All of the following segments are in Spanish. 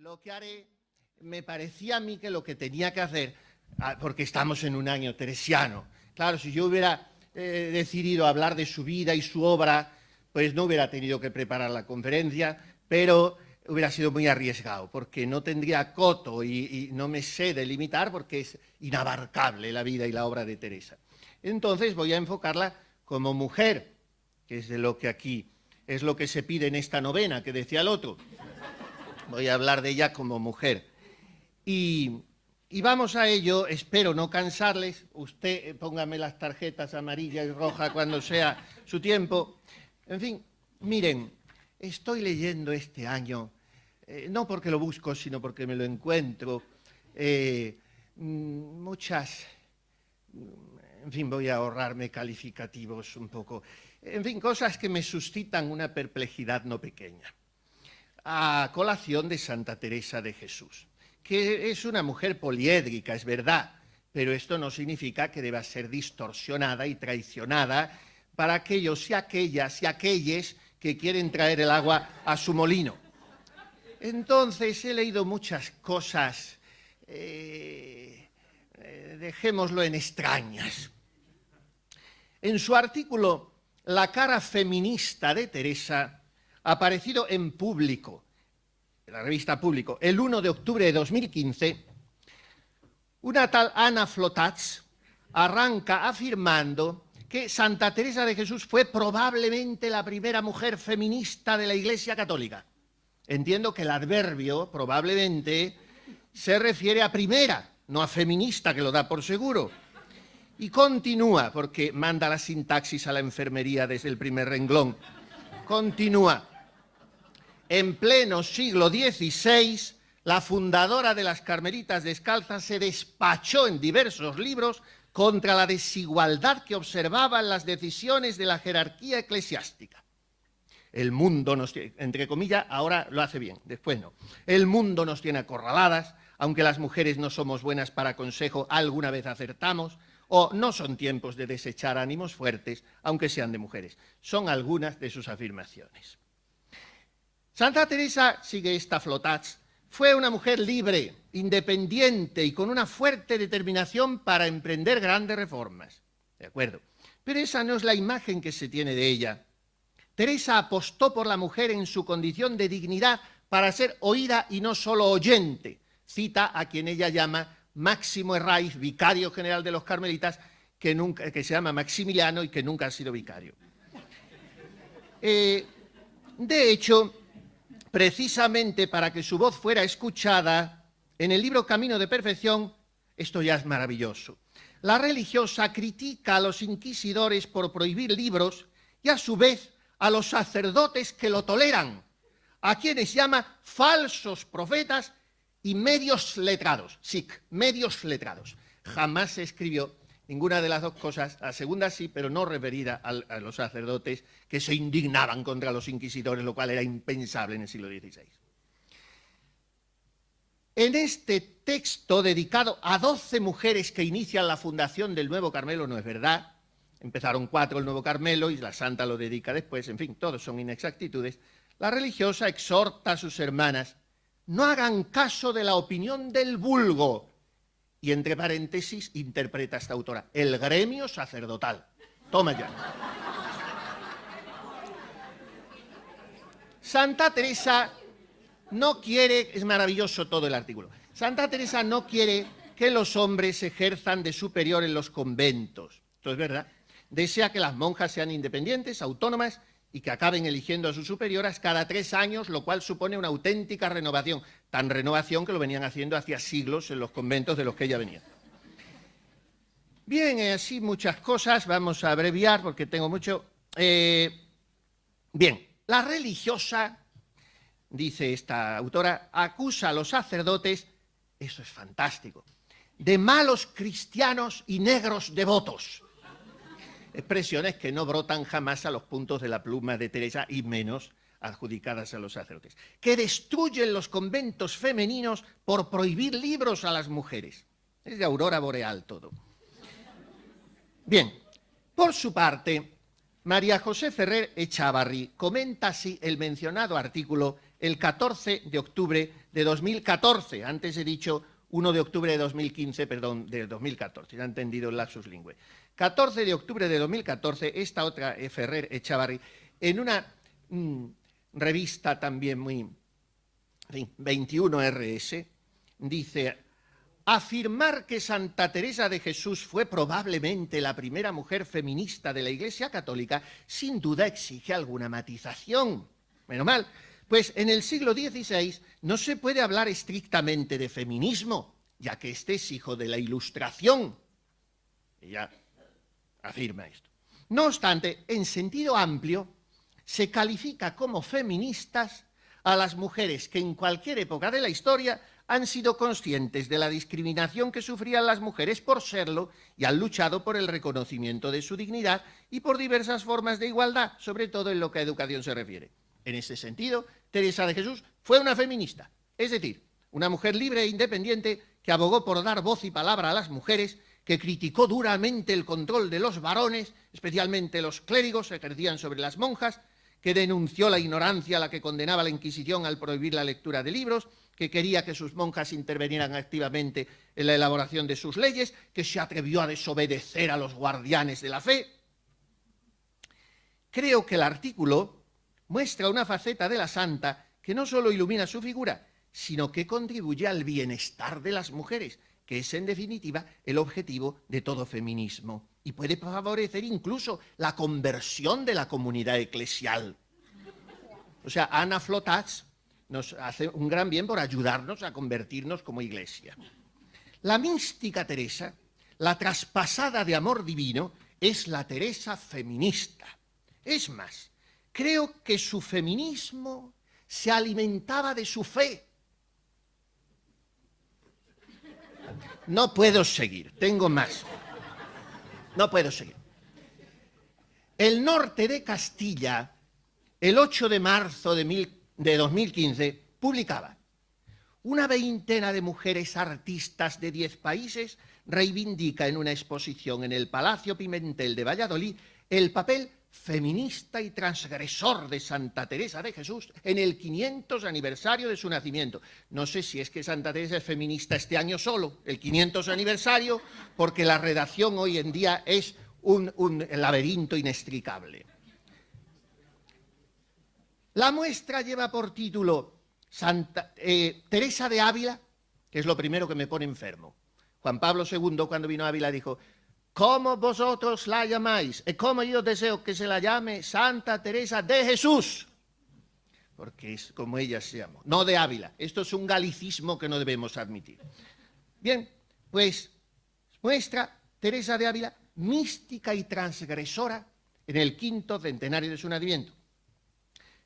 lo que haré, me parecía a mí que lo que tenía que hacer, porque estamos en un año teresiano, claro, si yo hubiera decidido hablar de su vida y su obra, pues no hubiera tenido que preparar la conferencia, pero hubiera sido muy arriesgado, porque no tendría coto y no me sé delimitar porque es inabarcable la vida y la obra de Teresa. Entonces voy a enfocarla como mujer, que es de lo que aquí es lo que se pide en esta novena, que decía el otro. Voy a hablar de ella como mujer. Y vamos a ello, espero no cansarles. Usted póngame las tarjetas amarillas y rojas cuando sea su tiempo. En fin, miren, estoy leyendo este año, no porque lo busco, sino porque me lo encuentro, muchas... En fin, voy a ahorrarme calificativos un poco. En fin, cosas que me suscitan una perplejidad no pequeña. A colación de Santa Teresa de Jesús, que es una mujer poliédrica, es verdad, pero esto no significa que deba ser distorsionada y traicionada para aquellos y aquellas y aquelles que quieren traer el agua a su molino. Entonces, he leído muchas cosas, dejémoslo en extrañas. En su artículo La cara feminista de Teresa, aparecido en Público, en la revista Público, el 1 de octubre de 2015, una tal Ana Flotats arranca afirmando que Santa Teresa de Jesús fue probablemente la primera mujer feminista de la Iglesia Católica. Entiendo que el adverbio probablemente se refiere a primera, no a feminista, que lo da por seguro. Y continúa, porque manda la sintaxis a la enfermería desde el primer renglón. Continúa. En pleno siglo XVI, la fundadora de las Carmelitas Descalzas se despachó en diversos libros contra la desigualdad que observaban las decisiones de la jerarquía eclesiástica. El mundo nos tiene, entre comillas, ahora lo hace bien, después no. El mundo nos tiene acorraladas, aunque las mujeres no somos buenas para consejo, alguna vez acertamos, o no son tiempos de desechar ánimos fuertes, aunque sean de mujeres. Son algunas de sus afirmaciones. Santa Teresa, sigue esta Flotats, fue una mujer libre, independiente y con una fuerte determinación para emprender grandes reformas. ¿De acuerdo? Pero esa no es la imagen que se tiene de ella. Teresa apostó por la mujer en su condición de dignidad para ser oída y no solo oyente. Cita a quien ella llama Máximo Herraiz, vicario general de los carmelitas, que se llama Maximiliano y que nunca ha sido vicario. De hecho, precisamente para que su voz fuera escuchada, en el libro Camino de Perfección, esto ya es maravilloso, la religiosa critica a los inquisidores por prohibir libros y a su vez a los sacerdotes que lo toleran, a quienes llama falsos profetas y medios letrados, SIC, medios letrados. Jamás se escribió ninguna de las dos cosas, la segunda sí, pero no referida a los sacerdotes que se indignaban contra los inquisidores, lo cual era impensable en el siglo XVI. En este texto dedicado a 12 mujeres que inician la fundación del Nuevo Carmelo, no es verdad, empezaron 4 el Nuevo Carmelo y la Santa lo dedica después, en fin, todos son inexactitudes, la religiosa exhorta a sus hermanas: no hagan caso de la opinión del vulgo. Y entre paréntesis interpreta esta autora: el gremio sacerdotal. Toma ya. Santa Teresa no quiere, es maravilloso todo el artículo, Santa Teresa no quiere que los hombres ejerzan de superior en los conventos. Esto es verdad. Desea que las monjas sean independientes, autónomas, y que acaben eligiendo a sus superioras cada 3 años, lo cual supone una auténtica renovación, tan renovación que lo venían haciendo hacía siglos en los conventos de los que ella venía. Bien, así muchas cosas, vamos a abreviar porque tengo mucho. Bien, la religiosa, dice esta autora, acusa a los sacerdotes, eso es fantástico, de malos cristianos y negros devotos. Expresiones que no brotan jamás a los puntos de la pluma de Teresa y menos adjudicadas a los sacerdotes. Que destruyen los conventos femeninos por prohibir libros a las mujeres. Es de aurora boreal todo. Bien, por su parte, María José Ferrer Echavarri comenta así el mencionado artículo el 14 de octubre de 2014. Antes he dicho 1 de octubre de 2015, perdón, de 2014, ya he entendido el lapsus lingüe. 14 de octubre de 2014, esta otra, Ferrer Echavarri, en una revista también muy, en fin, 21RS, dice: afirmar que Santa Teresa de Jesús fue probablemente la primera mujer feminista de la Iglesia Católica, sin duda exige alguna matización. Menos mal, pues en el siglo XVI no se puede hablar estrictamente de feminismo, ya que este es hijo de la Ilustración. Ella afirma esto. No obstante, en sentido amplio, se califica como feministas a las mujeres que en cualquier época de la historia han sido conscientes de la discriminación que sufrían las mujeres por serlo y han luchado por el reconocimiento de su dignidad y por diversas formas de igualdad, sobre todo en lo que a educación se refiere. En ese sentido, Teresa de Jesús fue una feminista, es decir, una mujer libre e independiente que abogó por dar voz y palabra a las mujeres, que criticó duramente el control de los varones, especialmente los clérigos que ejercían sobre las monjas, que denunció la ignorancia a la que condenaba la Inquisición al prohibir la lectura de libros, que quería que sus monjas intervinieran activamente en la elaboración de sus leyes, que se atrevió a desobedecer a los guardianes de la fe. Creo que el artículo muestra una faceta de la santa que no solo ilumina su figura, sino que contribuye al bienestar de las mujeres, que es en definitiva el objetivo de todo feminismo, y puede favorecer incluso la conversión de la comunidad eclesial. O sea, Ana Flotats nos hace un gran bien por ayudarnos a convertirnos como iglesia. La mística Teresa, la traspasada de amor divino, es la Teresa feminista. Es más, creo que su feminismo se alimentaba de su fe. No puedo seguir, tengo más. No puedo seguir. El norte de Castilla, el 8 de marzo de 2015, publicaba: una veintena de mujeres artistas de 10 países reivindica en una exposición en el Palacio Pimentel de Valladolid el papel feminista y transgresor de Santa Teresa de Jesús en el 500 aniversario de su nacimiento. No sé si es que Santa Teresa es feminista este año solo, el 500 aniversario, porque la redacción hoy en día es un laberinto inextricable. La muestra lleva por título Teresa de Ávila, que es lo primero que me pone enfermo. Juan Pablo II, cuando vino a Ávila, dijo: ¿cómo vosotros la llamáis? Y como yo deseo que se la llame Santa Teresa de Jesús, porque es como ella se llamó, no de Ávila. Esto es un galicismo que no debemos admitir. Bien, pues muestra Teresa de Ávila mística y transgresora en el 5º centenario de su nacimiento.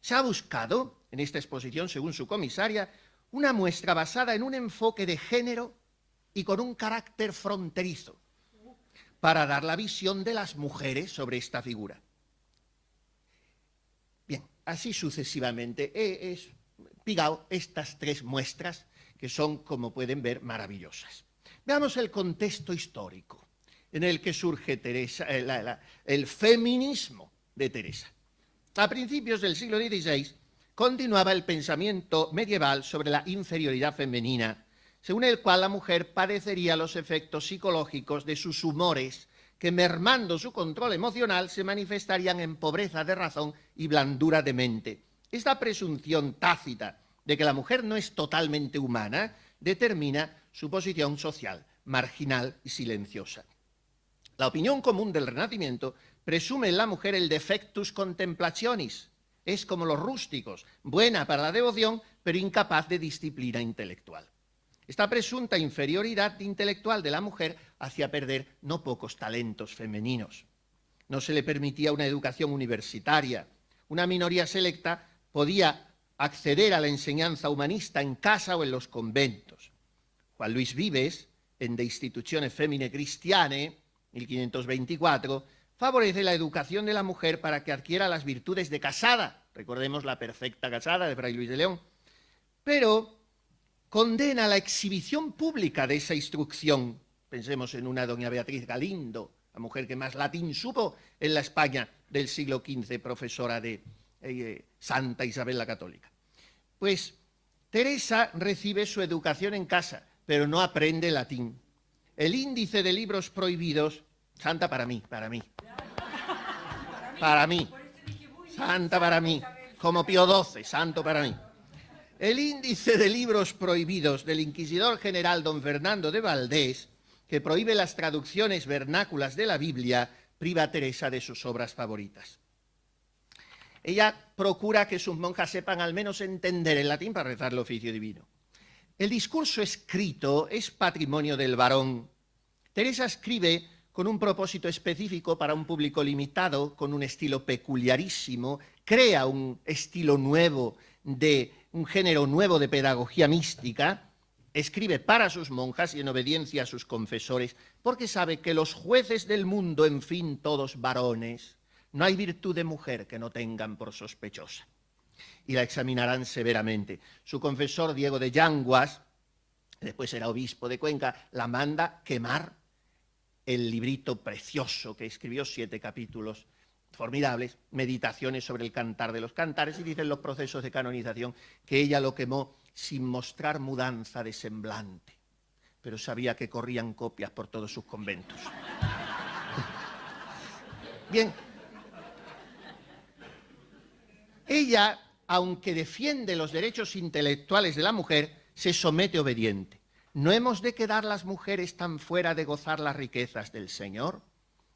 Se ha buscado, en esta exposición, según su comisaria, una muestra basada en un enfoque de género y con un carácter fronterizo, para dar la visión de las mujeres sobre esta figura. Bien, así sucesivamente. He pegado estas 3 muestras que son, como pueden ver, maravillosas. Veamos el contexto histórico en el que surge Teresa, el feminismo de Teresa. A principios del siglo XVI continuaba el pensamiento medieval sobre la inferioridad femenina, según el cual la mujer padecería los efectos psicológicos de sus humores, que mermando su control emocional se manifestarían en pobreza de razón y blandura de mente. Esta presunción tácita de que la mujer no es totalmente humana determina su posición social, marginal y silenciosa. La opinión común del Renacimiento presume en la mujer el defectus contemplationis. Es como los rústicos, buena para la devoción, pero incapaz de disciplina intelectual. Esta presunta inferioridad intelectual de la mujer hacía perder no pocos talentos femeninos. No se le permitía una educación universitaria. Una minoría selecta podía acceder a la enseñanza humanista en casa o en los conventos. Juan Luis Vives, en De Institutione Femmine Cristiane, 1524, favorece la educación de la mujer para que adquiera las virtudes de casada. Recordemos la perfecta casada de Fray Luis de León. Pero condena la exhibición pública de esa instrucción. Pensemos en una doña Beatriz Galindo, la mujer que más latín supo en la España del siglo XV, profesora de Santa Isabel la Católica. Pues Teresa recibe su educación en casa, pero no aprende latín. El índice de libros prohibidos, santa para mí, santa para mí, como Pío XII, santo para mí. El índice de libros prohibidos del inquisidor general don Fernando de Valdés, que prohíbe las traducciones vernáculas de la Biblia, priva a Teresa de sus obras favoritas. Ella procura que sus monjas sepan al menos entender el latín para rezar el oficio divino. El discurso escrito es patrimonio del varón. Teresa escribe con un propósito específico para un público limitado, con un estilo peculiarísimo, crea un estilo nuevo, un género nuevo de pedagogía mística, escribe para sus monjas y en obediencia a sus confesores, porque sabe que los jueces del mundo, en fin, todos varones, no hay virtud de mujer que no tengan por sospechosa, y la examinarán severamente. Su confesor, Diego de Yanguas, después era obispo de Cuenca, la manda quemar el librito precioso que escribió, 7 capítulos formidables, meditaciones sobre el cantar de los cantares, y dicen los procesos de canonización que ella lo quemó sin mostrar mudanza de semblante, pero sabía que corrían copias por todos sus conventos. Bien, ella, aunque defiende los derechos intelectuales de la mujer, se somete obediente. ¿No hemos de quedar las mujeres tan fuera de gozar las riquezas del Señor,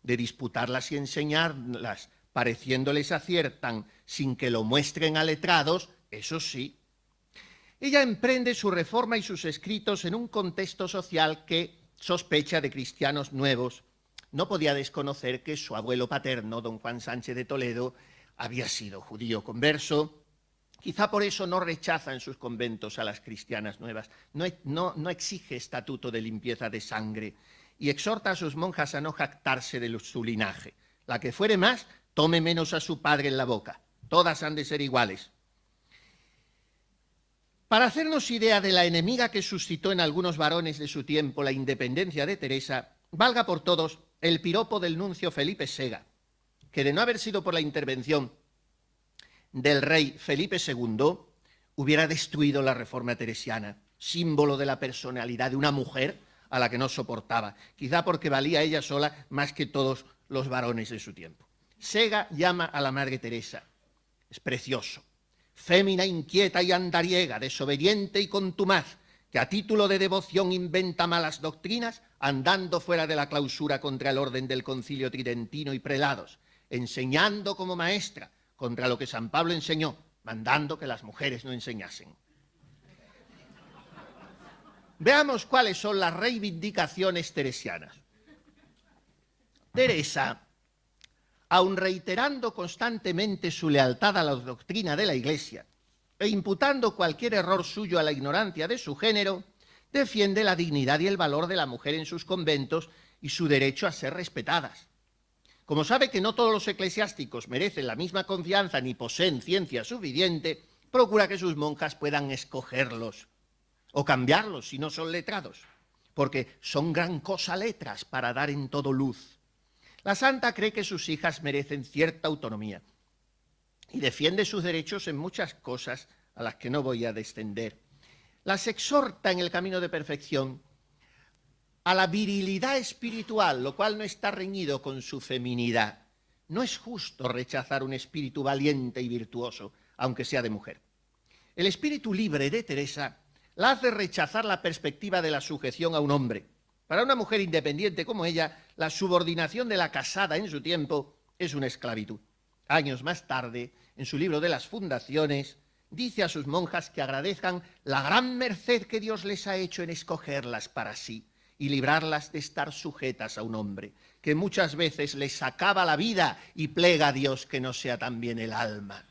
de disputarlas y enseñarlas, pareciéndoles aciertan sin que lo muestren a letrados? Eso sí. Ella emprende su reforma y sus escritos en un contexto social que sospecha de cristianos nuevos. No podía desconocer que su abuelo paterno, don Juan Sánchez de Toledo, había sido judío converso. Quizá por eso no rechaza en sus conventos a las cristianas nuevas, no exige estatuto de limpieza de sangre y exhorta a sus monjas a no jactarse de su linaje. La que fuere más, tome menos a su padre en la boca. Todas han de ser iguales. Para hacernos idea de la enemiga que suscitó en algunos varones de su tiempo la independencia de Teresa, valga por todos el piropo del nuncio Felipe Sega, que de no haber sido por la intervención del rey Felipe II, hubiera destruido la reforma teresiana, símbolo de la personalidad de una mujer a la que no soportaba, quizá porque valía ella sola más que todos los varones de su tiempo. Sega llama a la Madre Teresa, es precioso, fémina inquieta y andariega, desobediente y contumaz, que a título de devoción inventa malas doctrinas, andando fuera de la clausura contra el orden del Concilio Tridentino y prelados, enseñando como maestra contra lo que San Pablo enseñó, mandando que las mujeres no enseñasen. Veamos cuáles son las reivindicaciones teresianas. Teresa, aun reiterando constantemente su lealtad a la doctrina de la Iglesia e imputando cualquier error suyo a la ignorancia de su género, defiende la dignidad y el valor de la mujer en sus conventos y su derecho a ser respetadas. Como sabe que no todos los eclesiásticos merecen la misma confianza ni poseen ciencia suficiente, procura que sus monjas puedan escogerlos o cambiarlos si no son letrados, porque son gran cosa letras para dar en todo luz. La santa cree que sus hijas merecen cierta autonomía y defiende sus derechos en muchas cosas a las que no voy a descender. Las exhorta en el camino de perfección a la virilidad espiritual, lo cual no está reñido con su feminidad. No es justo rechazar un espíritu valiente y virtuoso, aunque sea de mujer. El espíritu libre de Teresa la hace rechazar la perspectiva de la sujeción a un hombre. Para una mujer independiente como ella, la subordinación de la casada en su tiempo es una esclavitud. Años más tarde, en su libro de las Fundaciones, dice a sus monjas que agradezcan la gran merced que Dios les ha hecho en escogerlas para sí y librarlas de estar sujetas a un hombre, que muchas veces les acaba la vida y plega a Dios que no sea también el alma.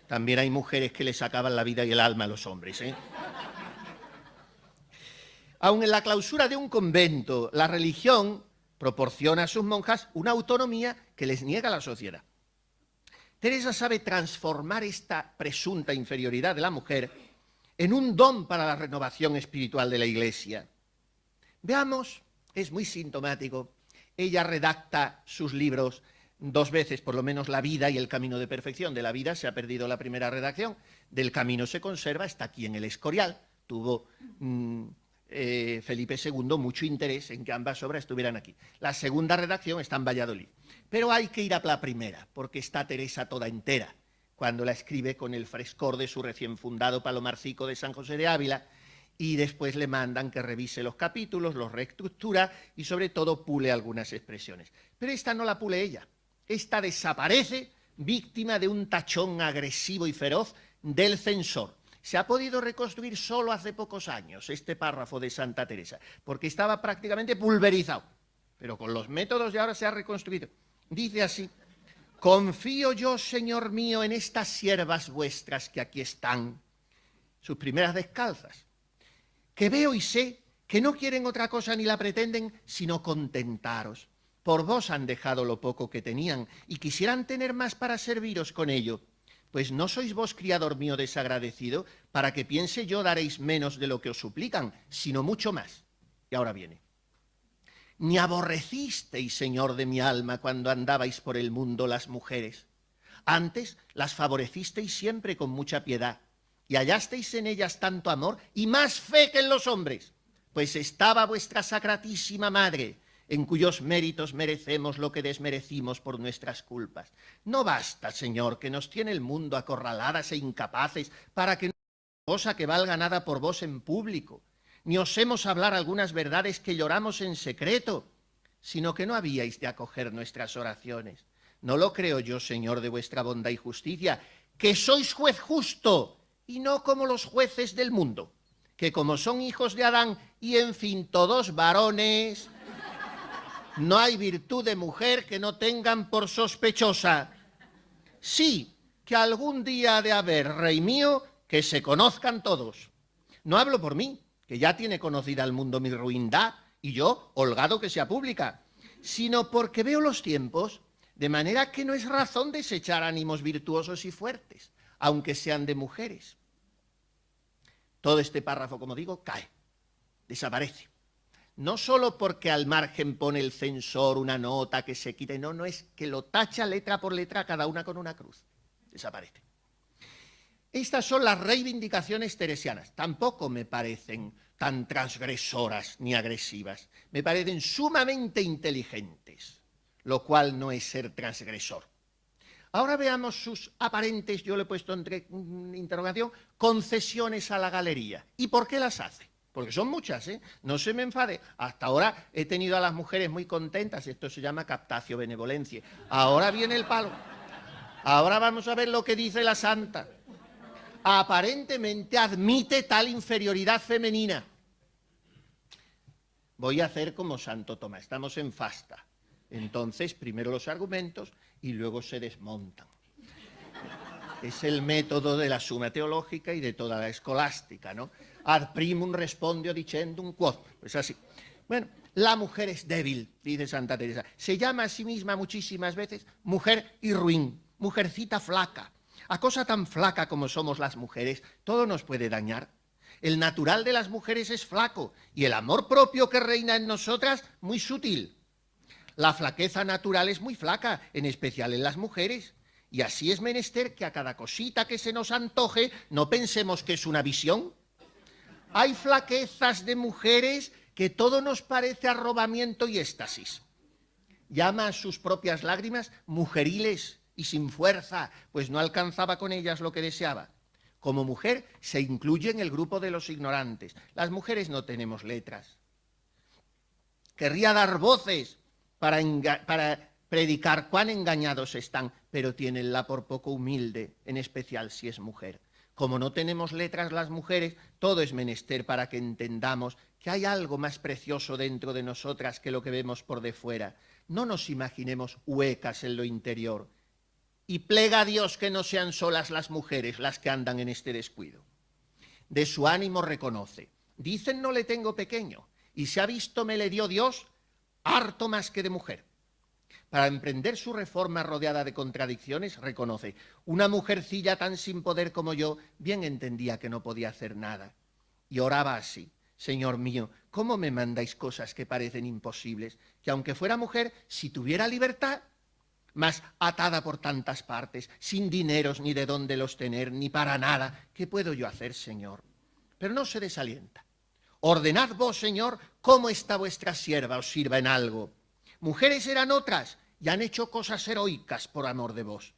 También hay mujeres que les acaban la vida y el alma a los hombres, ¿eh? Aun en la clausura de un convento, la religión proporciona a sus monjas una autonomía que les niega la sociedad. Teresa sabe transformar esta presunta inferioridad de la mujer en un don para la renovación espiritual de la Iglesia. Veamos, es muy sintomático, ella redacta sus libros 2 veces por lo menos La vida y El camino de perfección. De La vida se ha perdido la primera redacción, del Camino se conserva, está aquí en el Escorial. Tuvo Felipe II mucho interés en que ambas obras estuvieran aquí. La segunda redacción está en Valladolid. Pero hay que ir a la primera, porque está Teresa toda entera, cuando la escribe con el frescor de su recién fundado Palomarcico de San José de Ávila, y después le mandan que revise los capítulos, los reestructura y sobre todo pule algunas expresiones. Pero esta no la pule ella, esta desaparece víctima de un tachón agresivo y feroz del censor. Se ha podido reconstruir solo hace pocos años este párrafo de Santa Teresa, porque estaba prácticamente pulverizado, pero con los métodos de ahora se ha reconstruido. Dice así: confío yo, Señor mío, en estas siervas vuestras que aquí están, sus primeras descalzas, que veo y sé que no quieren otra cosa ni la pretenden, sino contentaros. Por vos han dejado lo poco que tenían y quisieran tener más para serviros con ello. Pues no sois vos, criador mío desagradecido, para que piense yo daréis menos de lo que os suplican, sino mucho más. Y ahora viene. Ni aborrecisteis, Señor de mi alma, cuando andabais por el mundo las mujeres. Antes las favorecisteis siempre con mucha piedad, y hallasteis en ellas tanto amor y más fe que en los hombres, pues estaba vuestra sacratísima madre, en cuyos méritos merecemos lo que desmerecimos por nuestras culpas. No basta, Señor, que nos tiene el mundo acorraladas e incapaces para que no haya cosa que valga nada por vos en público, ni osemos hablar algunas verdades que lloramos en secreto, sino que no habíais de acoger nuestras oraciones. No lo creo yo, Señor, de vuestra bondad y justicia, que sois juez justo, y no como los jueces del mundo, que como son hijos de Adán y en fin todos varones, no hay virtud de mujer que no tengan por sospechosa. Sí, que algún día ha de haber, rey mío, que se conozcan todos. No hablo por mí, que ya tiene conocida al mundo mi ruindad, y yo, holgado que sea pública, sino porque veo los tiempos, de manera que no es razón desechar ánimos virtuosos y fuertes, aunque sean de mujeres. Todo este párrafo, como digo, cae, desaparece. No solo porque al margen pone el censor una nota que se quite, no, es que lo tacha letra por letra, cada una con una cruz. Desaparece. Estas son las reivindicaciones teresianas. Tampoco me parecen tan transgresoras ni agresivas. Me parecen sumamente inteligentes, lo cual no es ser transgresor. Ahora veamos sus aparentes, yo le he puesto entre interrogación, concesiones a la galería. ¿Y por qué las hace? Porque son muchas, ¿eh? No se me enfade. Hasta ahora he tenido a las mujeres muy contentas. Esto se llama captatio benevolencia. Ahora viene el palo. Ahora vamos a ver lo que dice la santa. Aparentemente admite tal inferioridad femenina. Voy a hacer como Santo Tomás. Estamos en fasta. Entonces, primero los argumentos y luego se desmontan. Es el método de la suma teológica y de toda la escolástica, ¿no? Ad primum respondio dicendum quod. Pues así. Bueno, la mujer es débil, dice Santa Teresa. Se llama a sí misma muchísimas veces mujer y ruin, mujercita flaca. A cosa tan flaca como somos las mujeres, todo nos puede dañar. El natural de las mujeres es flaco y el amor propio que reina en nosotras muy sutil. La flaqueza natural es muy flaca, en especial en las mujeres. Y así es menester que a cada cosita que se nos antoje no pensemos que es una visión. Hay flaquezas de mujeres que todo nos parece arrobamiento y éxtasis. Llama a sus propias lágrimas mujeriles y sin fuerza, pues no alcanzaba con ellas lo que deseaba. Como mujer se incluye en el grupo de los ignorantes. Las mujeres no tenemos letras. Querría dar voces para predicar cuán engañados están, pero tienenla por poco humilde, en especial si es mujer. Como no tenemos letras las mujeres, todo es menester para que entendamos que hay algo más precioso dentro de nosotras que lo que vemos por de fuera. No nos imaginemos huecas en lo interior. Y plega a Dios que no sean solas las mujeres las que andan en este descuido. De su ánimo reconoce. Dicen no le tengo pequeño, y se ha visto me le dio Dios harto más que de mujer. Para emprender su reforma rodeada de contradicciones, reconoce, una mujercilla tan sin poder como yo, bien entendía que no podía hacer nada. Y oraba así, Señor mío, ¿cómo me mandáis cosas que parecen imposibles? Que aunque fuera mujer, si tuviera libertad, mas atada por tantas partes, sin dineros ni de dónde los tener, ni para nada. ¿Qué puedo yo hacer, Señor? Pero no se desalienta. Ordenad vos, Señor, cómo está vuestra sierva, os sirva en algo. Mujeres eran otras y han hecho cosas heroicas por amor de vos.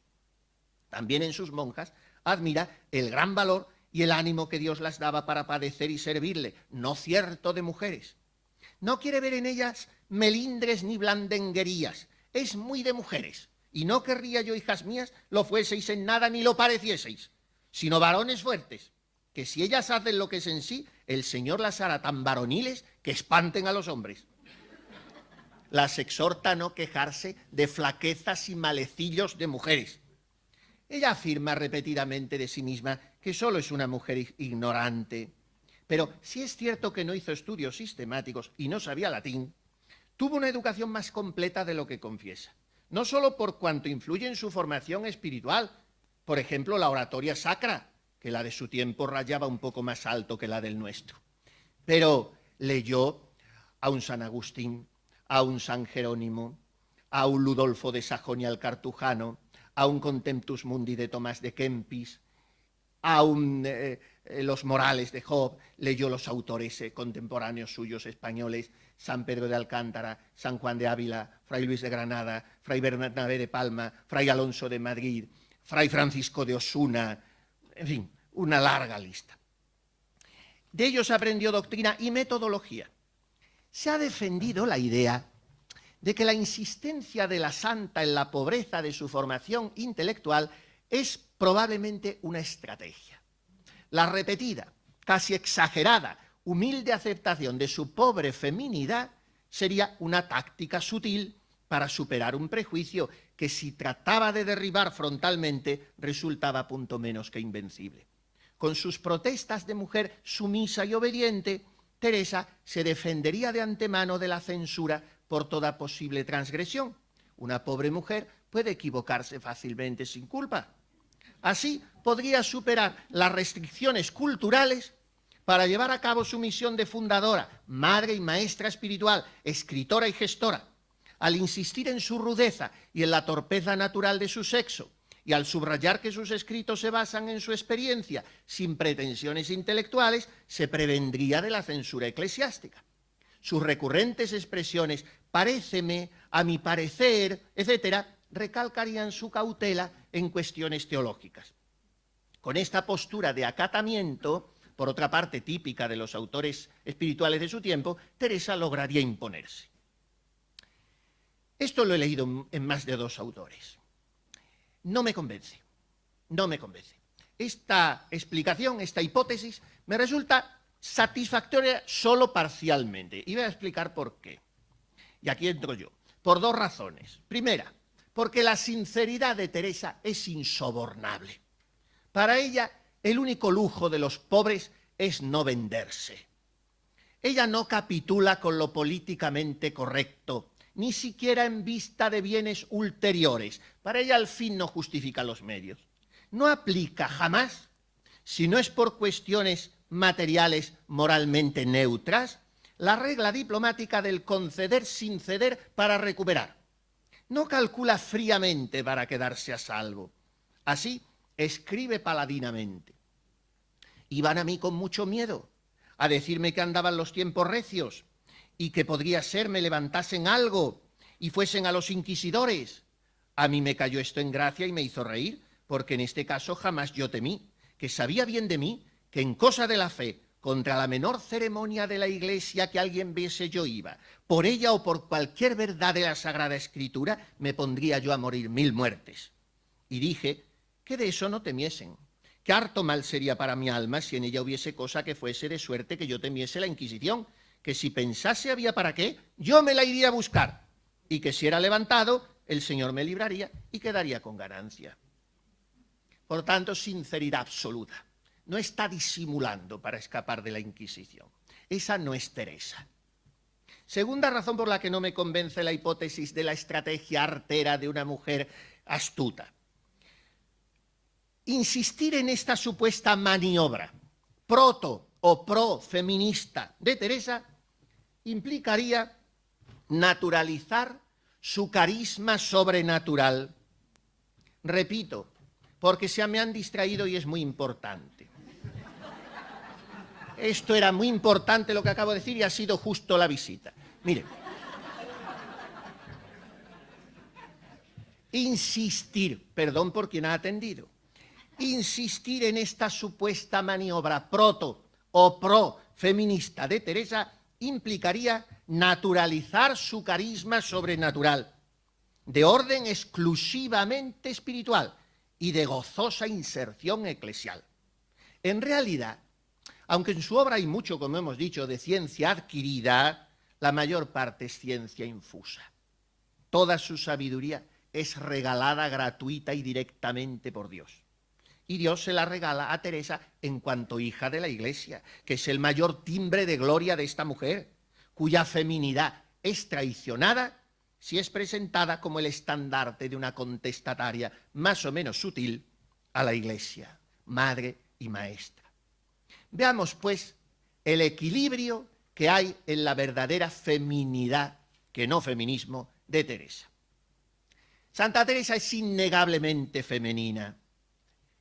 También en sus monjas admira el gran valor y el ánimo que Dios las daba para padecer y servirle, no cierto de mujeres. No quiere ver en ellas melindres ni blandenguerías, es muy de mujeres, y no querría yo, hijas mías, lo fueseis en nada ni lo parecieseis, sino varones fuertes, que si ellas hacen lo que es en sí, el Señor las hará tan varoniles que espanten a los hombres. Las exhorta a no quejarse de flaquezas y malecillos de mujeres. Ella afirma repetidamente de sí misma que solo es una mujer ignorante, pero si es cierto que no hizo estudios sistemáticos y no sabía latín, tuvo una educación más completa de lo que confiesa, no solo por cuanto influye en su formación espiritual, por ejemplo, la oratoria sacra, que la de su tiempo rayaba un poco más alto que la del nuestro, pero leyó a un San Agustín, a un San Jerónimo, a un Ludolfo de Sajonia el Cartujano, a un Contemptus Mundi de Tomás de Kempis, a los Morales de Job, leyó los autores contemporáneos suyos españoles, San Pedro de Alcántara, San Juan de Ávila, Fray Luis de Granada, Fray Bernabé de Palma, Fray Alonso de Madrid, Fray Francisco de Osuna, en fin, una larga lista. De ellos aprendió doctrina y metodología. Se ha defendido la idea de que la insistencia de la santa en la pobreza de su formación intelectual es probablemente una estrategia. La repetida, casi exagerada, humilde aceptación de su pobre feminidad sería una táctica sutil para superar un prejuicio que, si trataba de derribar frontalmente, resultaba punto menos que invencible. Con sus protestas de mujer sumisa y obediente, Teresa se defendería de antemano de la censura por toda posible transgresión. Una pobre mujer puede equivocarse fácilmente sin culpa. Así podría superar las restricciones culturales para llevar a cabo su misión de fundadora, madre y maestra espiritual, escritora y gestora, al insistir en su rudeza y en la torpeza natural de su sexo, y al subrayar que sus escritos se basan en su experiencia, sin pretensiones intelectuales, se prevendría de la censura eclesiástica. Sus recurrentes expresiones, paréceme, a mi parecer, etcétera, recalcarían su cautela en cuestiones teológicas. Con esta postura de acatamiento, por otra parte típica de los autores espirituales de su tiempo, Teresa lograría imponerse. Esto lo he leído en más de 2 autores. No me convence. Esta explicación, esta hipótesis, me resulta satisfactoria solo parcialmente. Y voy a explicar por qué. Y aquí entro yo. Por 2 razones. Primera, porque la sinceridad de Teresa es insobornable. Para ella, el único lujo de los pobres es no venderse. Ella no capitula con lo políticamente correcto, ni siquiera en vista de bienes ulteriores. Para ella el fin no justifica los medios. No aplica jamás, si no es por cuestiones materiales moralmente neutras, la regla diplomática del conceder sin ceder para recuperar. No calcula fríamente para quedarse a salvo. Así escribe paladinamente. Iban a mí con mucho miedo a decirme que andaban los tiempos recios y que podría ser me levantasen algo y fuesen a los inquisidores. A mí me cayó esto en gracia y me hizo reír, porque en este caso jamás yo temí, que sabía bien de mí que en cosa de la fe, contra la menor ceremonia de la Iglesia que alguien viese yo iba, por ella o por cualquier verdad de la Sagrada Escritura, me pondría yo a morir 1000 muertes. Y dije que de eso no temiesen, que harto mal sería para mi alma si en ella hubiese cosa que fuese de suerte que yo temiese la Inquisición, que si pensase había para qué, yo me la iría a buscar, y que si era levantado, el Señor me libraría y quedaría con ganancia. Por tanto, sinceridad absoluta. No está disimulando para escapar de la Inquisición. Esa no es Teresa. Segunda razón por la que no me convence la hipótesis de la estrategia artera de una mujer astuta. Insistir en esta supuesta maniobra proto o pro-feminista de Teresa implicaría naturalizar su carisma sobrenatural. Repito, porque se me han distraído y es muy importante. Esto era muy importante lo que acabo de decir y ha sido justo la visita. Mire, insistir, perdón por quien ha atendido, insistir en esta supuesta maniobra proto o pro-feminista de Teresa implicaría naturalizar su carisma sobrenatural, de orden exclusivamente espiritual y de gozosa inserción eclesial. En realidad, aunque en su obra hay mucho, como hemos dicho, de ciencia adquirida, la mayor parte es ciencia infusa. Toda su sabiduría es regalada gratuita y directamente por Dios. Y Dios se la regala a Teresa en cuanto hija de la Iglesia, que es el mayor timbre de gloria de esta mujer, cuya feminidad es traicionada si es presentada como el estandarte de una contestataria más o menos sutil a la Iglesia, madre y maestra. Veamos, pues, el equilibrio que hay en la verdadera feminidad, que no feminismo, de Teresa. Santa Teresa es innegablemente femenina.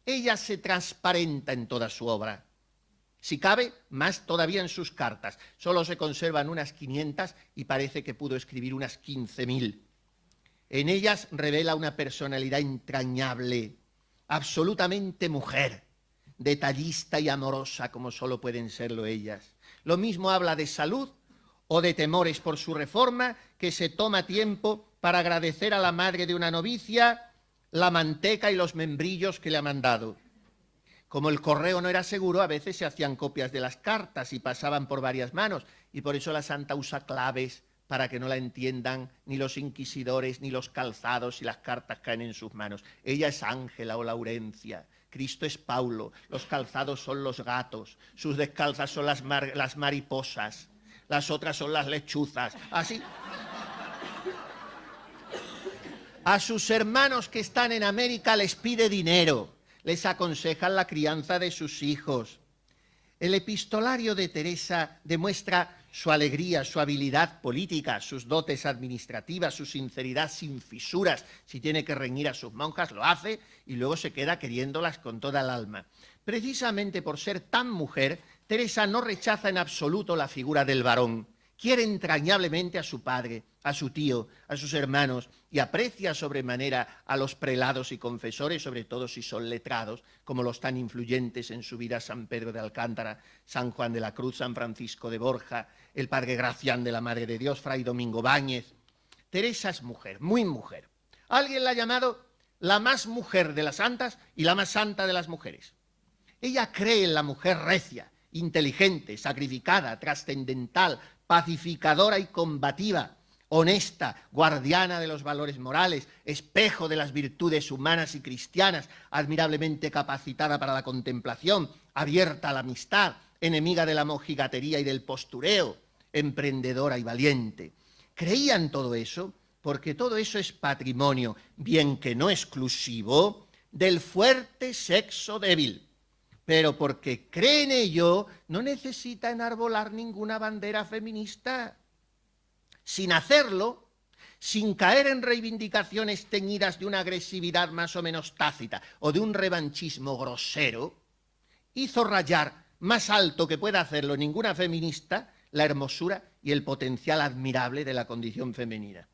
Ella se transparenta en toda su obra. Si cabe, más todavía en sus cartas. Solo se conservan unas 500 y parece que pudo escribir unas 15.000. En ellas revela una personalidad entrañable, absolutamente mujer, detallista y amorosa como solo pueden serlo ellas. Lo mismo habla de salud o de temores por su reforma, que se toma tiempo para agradecer a la madre de una novicia la manteca y los membrillos que le ha mandado. Como el correo no era seguro, a veces se hacían copias de las cartas y pasaban por varias manos, y por eso la santa usa claves para que no la entiendan ni los inquisidores ni los calzados y las cartas caen en sus manos. Ella es Ángela o Laurencia, Cristo es Paulo, los calzados son los gatos, sus descalzas son las mariposas, las otras son las lechuzas, así. A sus hermanos que están en América les pide dinero, les aconsejan la crianza de sus hijos. El epistolario de Teresa demuestra su alegría, su habilidad política, sus dotes administrativas, su sinceridad sin fisuras. Si tiene que reñir a sus monjas, lo hace y luego se queda queriéndolas con toda el alma. Precisamente por ser tan mujer, Teresa no rechaza en absoluto la figura del varón. Quiere entrañablemente a su padre, a su tío, a sus hermanos y aprecia sobremanera a los prelados y confesores, sobre todo si son letrados, como los tan influyentes en su vida San Pedro de Alcántara, San Juan de la Cruz, San Francisco de Borja, el padre Gracián de la Madre de Dios, Fray Domingo Báñez. Teresa es mujer, muy mujer. Alguien la ha llamado la más mujer de las santas y la más santa de las mujeres. Ella cree en la mujer recia, inteligente, sacrificada, trascendental, pacificadora y combativa, honesta, guardiana de los valores morales, espejo de las virtudes humanas y cristianas, admirablemente capacitada para la contemplación, abierta a la amistad, enemiga de la mojigatería y del postureo, emprendedora y valiente. Creía en todo eso porque todo eso es patrimonio, bien que no exclusivo, del fuerte sexo débil. Pero porque cree en ello, no necesita enarbolar ninguna bandera feminista. Sin hacerlo, sin caer en reivindicaciones teñidas de una agresividad más o menos tácita o de un revanchismo grosero, hizo rayar más alto que pueda hacerlo ninguna feminista la hermosura y el potencial admirable de la condición femenina.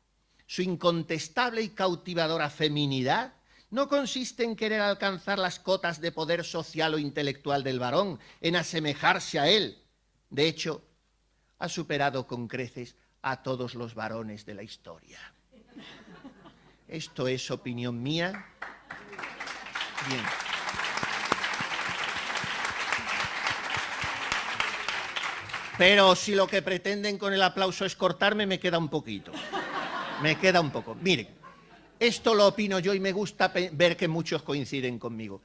Su incontestable y cautivadora feminidad no consiste en querer alcanzar las cotas de poder social o intelectual del varón, en asemejarse a él. De hecho, ha superado con creces a todos los varones de la historia. Esto es opinión mía. Bien. Pero si lo que pretenden con el aplauso es cortarme, me queda un poquito. Me queda un poco. Miren. Esto lo opino yo y me gusta ver que muchos coinciden conmigo.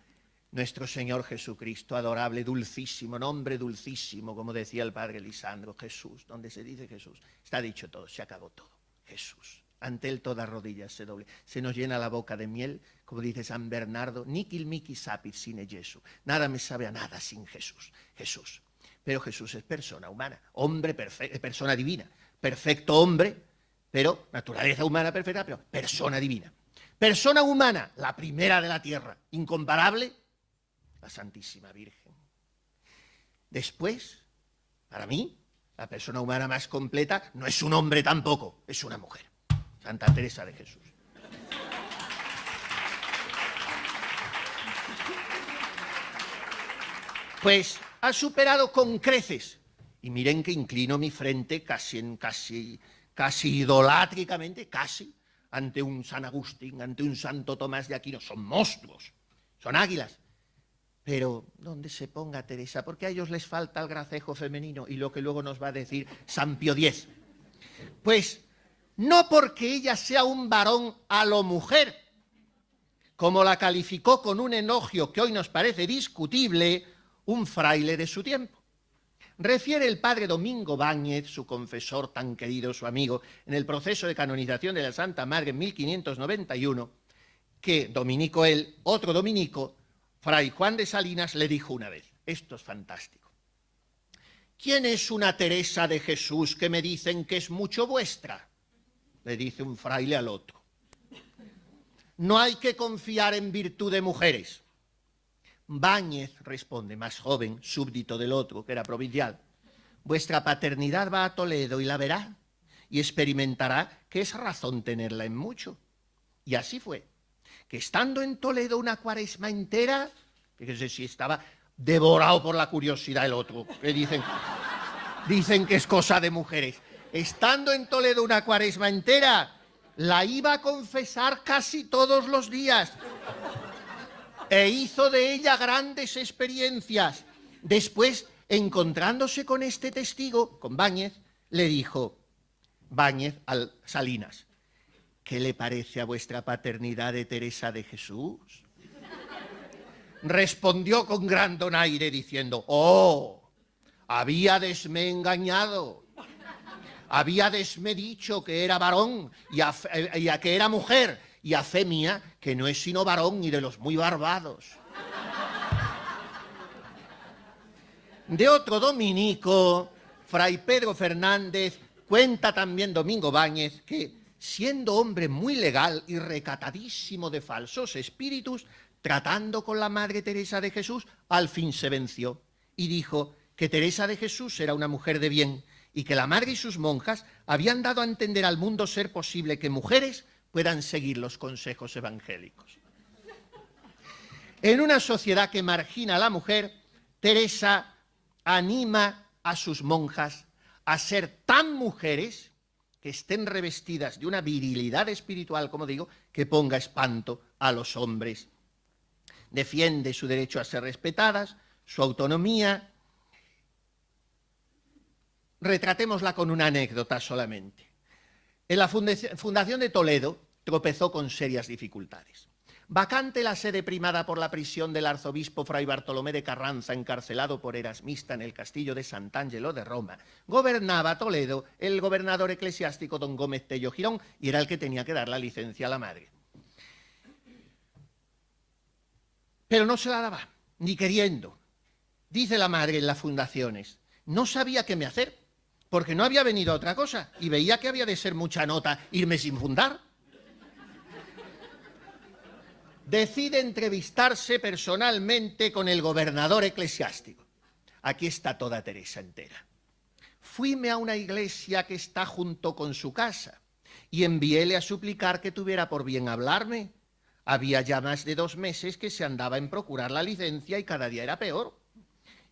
Nuestro Señor Jesucristo, adorable, dulcísimo, nombre dulcísimo, como decía el padre Lisandro, Jesús, donde se dice Jesús, está dicho todo, se acabó todo. Jesús, ante él toda rodilla se doble. Se nos llena la boca de miel, como dice San Bernardo, niquil mihi sapit sine Jesu. Nada me sabe a nada sin Jesús. Jesús. Pero Jesús es persona humana, hombre perfecto, persona divina, perfecto hombre, pero naturaleza humana perfecta, pero persona divina. Persona humana, la primera de la tierra, incomparable, la Santísima Virgen. Después, para mí, la persona humana más completa no es un hombre tampoco, es una mujer, Santa Teresa de Jesús. Pues ha superado con creces, y miren que inclino mi frente casi idolátricamente, casi, ante un San Agustín, ante un Santo Tomás de Aquino. Son monstruos, son águilas. Pero ¿dónde se ponga Teresa? Porque a ellos les falta el gracejo femenino y lo que luego nos va a decir San Pío X. Pues no porque ella sea un varón a lo mujer, como la calificó con un elogio que hoy nos parece discutible un fraile de su tiempo. Refiere el padre Domingo Báñez, su confesor tan querido, su amigo, en el proceso de canonización de la Santa Madre en 1591, que dominico él, otro dominico, Fray Juan de Salinas, le dijo una vez, esto es fantástico: ¿quién es una Teresa de Jesús que me dicen que es mucho vuestra? Le dice un fraile al otro. No hay que confiar en virtud de mujeres. Báñez responde, más joven, súbdito del otro, que era provincial: vuestra paternidad va a Toledo y la verá, y experimentará que es razón tenerla en mucho. Y así fue, que estando en Toledo una cuaresma entera, fíjense si estaba devorado por la curiosidad el otro, que dicen que es cosa de mujeres, estando en Toledo una cuaresma entera, la iba a confesar casi todos los días, e hizo de ella grandes experiencias. Después, encontrándose con este testigo, con Báñez, le dijo Báñez al Salinas: ¿qué le parece a vuestra paternidad de Teresa de Jesús? Respondió con gran donaire diciendo: oh, habíadesme engañado, habíadesme dicho que era varón y a que era mujer, y a fe mía que no es sino varón y de los muy barbados. De otro dominico, Fray Pedro Fernández, cuenta también Domingo Báñez que, siendo hombre muy legal y recatadísimo de falsos espíritus, tratando con la Madre Teresa de Jesús, al fin se venció y dijo que Teresa de Jesús era una mujer de bien y que la Madre y sus monjas habían dado a entender al mundo ser posible que mujeres puedan seguir los consejos evangélicos. En una sociedad que margina a la mujer, Teresa anima a sus monjas a ser tan mujeres que estén revestidas de una virilidad espiritual, como digo, que ponga espanto a los hombres. Defiende su derecho a ser respetadas, su autonomía. Retratémosla con una anécdota solamente. En la fundación de Toledo tropezó con serias dificultades. Vacante la sede primada por la prisión del arzobispo Fray Bartolomé de Carranza, encarcelado por Erasmista en el castillo de Sant'Angelo de Roma, gobernaba Toledo el gobernador eclesiástico don Gómez Tello Girón, y era el que tenía que dar la licencia a la madre. Pero no se la daba, ni queriendo. Dice la madre en las fundaciones: no sabía qué me hacer, porque no había venido a otra cosa, y veía que había de ser mucha nota irme sin fundar. Decide entrevistarse personalmente con el gobernador eclesiástico. Aquí está toda Teresa entera. Fuime a una iglesia que está junto con su casa y enviéle a suplicar que tuviera por bien hablarme. Había ya más de 2 meses que se andaba en procurar la licencia y cada día era peor.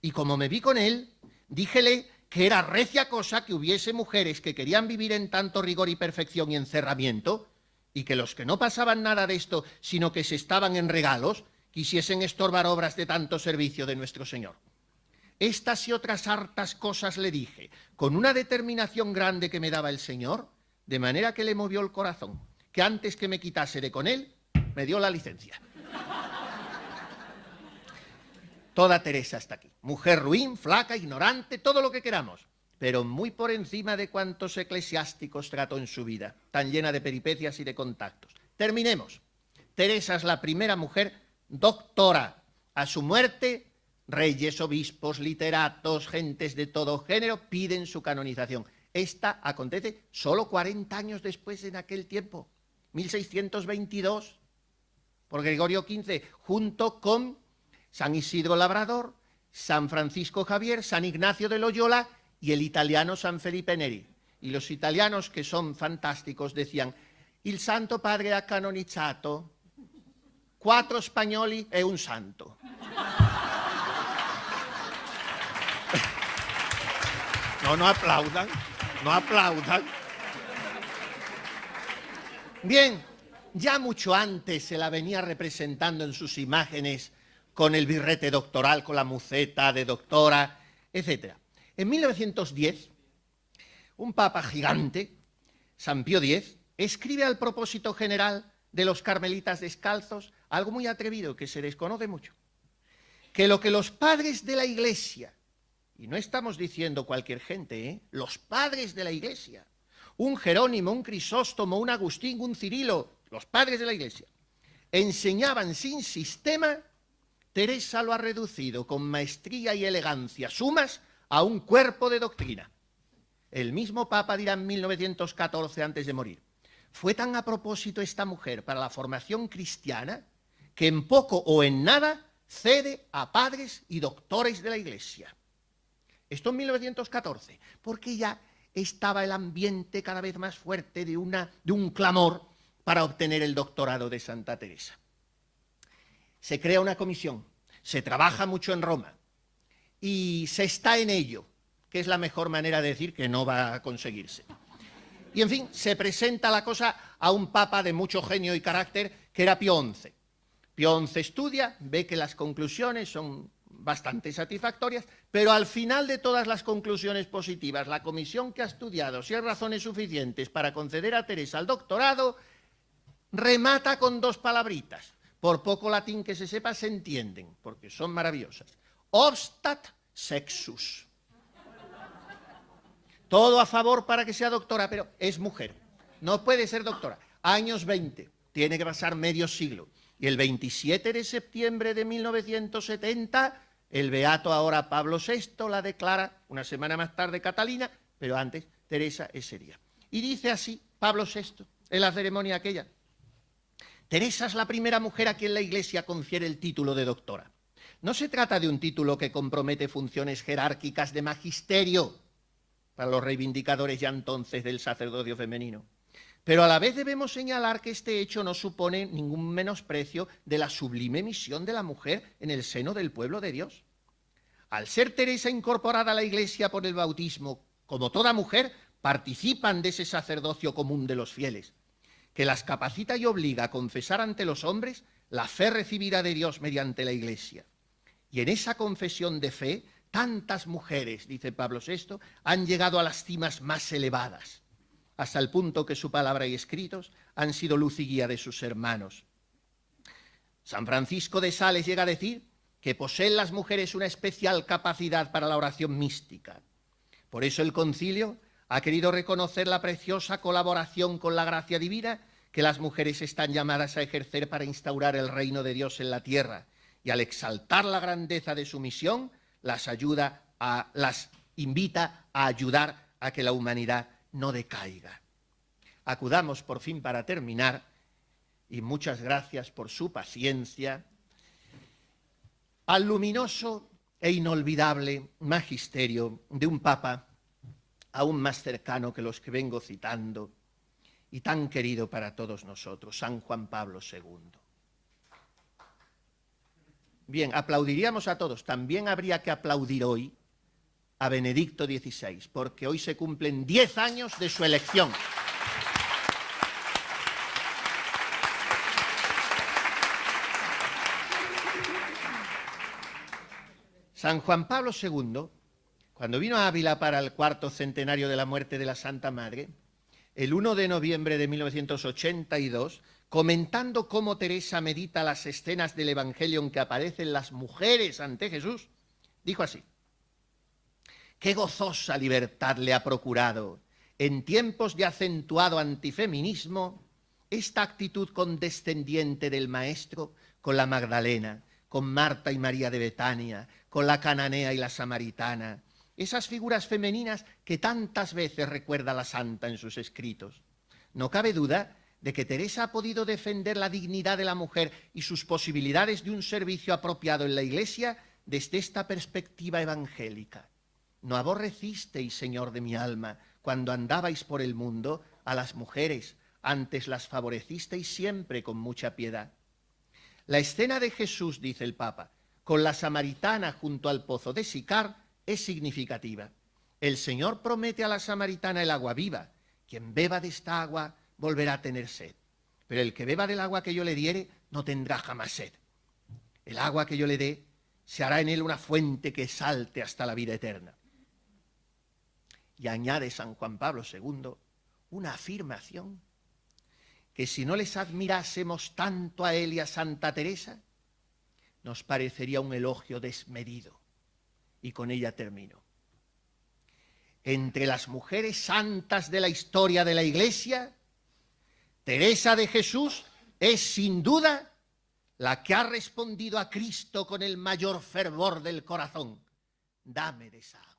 Y como me vi con él, díjele que era recia cosa que hubiese mujeres que querían vivir en tanto rigor y perfección y encerramiento, y que los que no pasaban nada de esto, sino que se estaban en regalos, quisiesen estorbar obras de tanto servicio de nuestro Señor. Estas y otras hartas cosas le dije, con una determinación grande que me daba el Señor, de manera que le movió el corazón, que antes que me quitase de con él, me dio la licencia. Toda Teresa está aquí. Mujer ruin, flaca, ignorante, todo lo que queramos, pero muy por encima de cuantos eclesiásticos trató en su vida, tan llena de peripecias y de contactos. Terminemos. Teresa es la primera mujer doctora. A su muerte, reyes, obispos, literatos, gentes de todo género piden su canonización. Esta acontece solo 40 años después en aquel tiempo, 1622, por Gregorio XV, junto con San Isidro Labrador, San Francisco Javier, San Ignacio de Loyola y el italiano San Felipe Neri. Y los italianos, que son fantásticos, decían: il Santo Padre ha canonizzato 4 spagnoli e un santo. No aplaudan, no aplaudan. Bien, ya mucho antes se la venía representando en sus imágenes con el birrete doctoral, con la muceta de doctora, etc. En 1910, un papa gigante, San Pío X, escribe al propósito general de los carmelitas descalzos algo muy atrevido que se desconoce mucho: que lo que los padres de la Iglesia, y no estamos diciendo cualquier gente, los padres de la Iglesia, un Jerónimo, un Crisóstomo, un Agustín, un Cirilo, los padres de la Iglesia, enseñaban sin sistema, Teresa lo ha reducido con maestría y elegancia sumas a un cuerpo de doctrina. El mismo Papa dirá en 1914, antes de morir: fue tan a propósito esta mujer para la formación cristiana que en poco o en nada cede a padres y doctores de la Iglesia. Esto en 1914, porque ya estaba el ambiente cada vez más fuerte de un clamor para obtener el doctorado de Santa Teresa. Se crea una comisión, se trabaja mucho en Roma y se está en ello, que es la mejor manera de decir que no va a conseguirse. Y, en fin, se presenta la cosa a un papa de mucho genio y carácter, que era Pío XI. Pío XI estudia, ve que las conclusiones son bastante satisfactorias, pero al final de todas las conclusiones positivas, la comisión que ha estudiado, si hay razones suficientes para conceder a Teresa el doctorado, remata con 2 palabritas. Por poco latín que se sepa, se entienden, porque son maravillosas. Obstat sexus. Todo a favor para que sea doctora, pero es mujer. No puede ser doctora. Años 20, tiene que pasar medio siglo. Y el 27 de septiembre de 1970, el beato ahora Pablo VI la declara, una semana más tarde Catalina, pero antes Teresa ese día. Y dice así Pablo VI, en la ceremonia aquella: Teresa es la primera mujer a quien la Iglesia confiere el título de doctora. No se trata de un título que compromete funciones jerárquicas de magisterio para los reivindicadores ya entonces del sacerdocio femenino, pero a la vez debemos señalar que este hecho no supone ningún menosprecio de la sublime misión de la mujer en el seno del pueblo de Dios. Al ser Teresa incorporada a la Iglesia por el bautismo, como toda mujer, participan de ese sacerdocio común de los fieles, que las capacita y obliga a confesar ante los hombres la fe recibida de Dios mediante la Iglesia. Y en esa confesión de fe, tantas mujeres, dice Pablo VI, han llegado a las cimas más elevadas, hasta el punto que su palabra y escritos han sido luz y guía de sus hermanos. San Francisco de Sales llega a decir que poseen las mujeres una especial capacidad para la oración mística. Por eso el concilio ha querido reconocer la preciosa colaboración con la gracia divina que las mujeres están llamadas a ejercer para instaurar el reino de Dios en la tierra, y al exaltar la grandeza de su misión, las invita a ayudar a que la humanidad no decaiga. Acudamos por fin, para terminar, y muchas gracias por su paciencia, al luminoso e inolvidable magisterio de un papa aún más cercano que los que vengo citando y tan querido para todos nosotros, San Juan Pablo II. Bien, aplaudiríamos a todos. También habría que aplaudir hoy a Benedicto XVI, porque hoy se cumplen 10 años de su elección. San Juan Pablo II, cuando vino a Ávila para el 4º centenario de la muerte de la Santa Madre, el 1 de noviembre de 1982, comentando cómo Teresa medita las escenas del Evangelio en que aparecen las mujeres ante Jesús, dijo así: «Qué gozosa libertad le ha procurado, en tiempos de acentuado antifeminismo, esta actitud condescendiente del Maestro con la Magdalena, con Marta y María de Betania, con la cananea y la samaritana, esas figuras femeninas que tantas veces recuerda la santa en sus escritos. No cabe duda de que Teresa ha podido defender la dignidad de la mujer y sus posibilidades de un servicio apropiado en la Iglesia desde esta perspectiva evangélica. No aborrecisteis, Señor de mi alma, cuando andabais por el mundo, a las mujeres, antes las favorecisteis siempre con mucha piedad. La escena de Jesús, dice el Papa, con la samaritana junto al pozo de Sicar es significativa. El Señor promete a la samaritana el agua viva. Quien beba de esta agua volverá a tener sed. Pero el que beba del agua que yo le diere no tendrá jamás sed. El agua que yo le dé se hará en él una fuente que salte hasta la vida eterna. Y añade San Juan Pablo II una afirmación que si no les admirásemos tanto a él y a Santa Teresa, nos parecería un elogio desmedido. Y con ella termino. Entre las mujeres santas de la historia de la Iglesia, Teresa de Jesús es sin duda la que ha respondido a Cristo con el mayor fervor del corazón: dame de esa agua.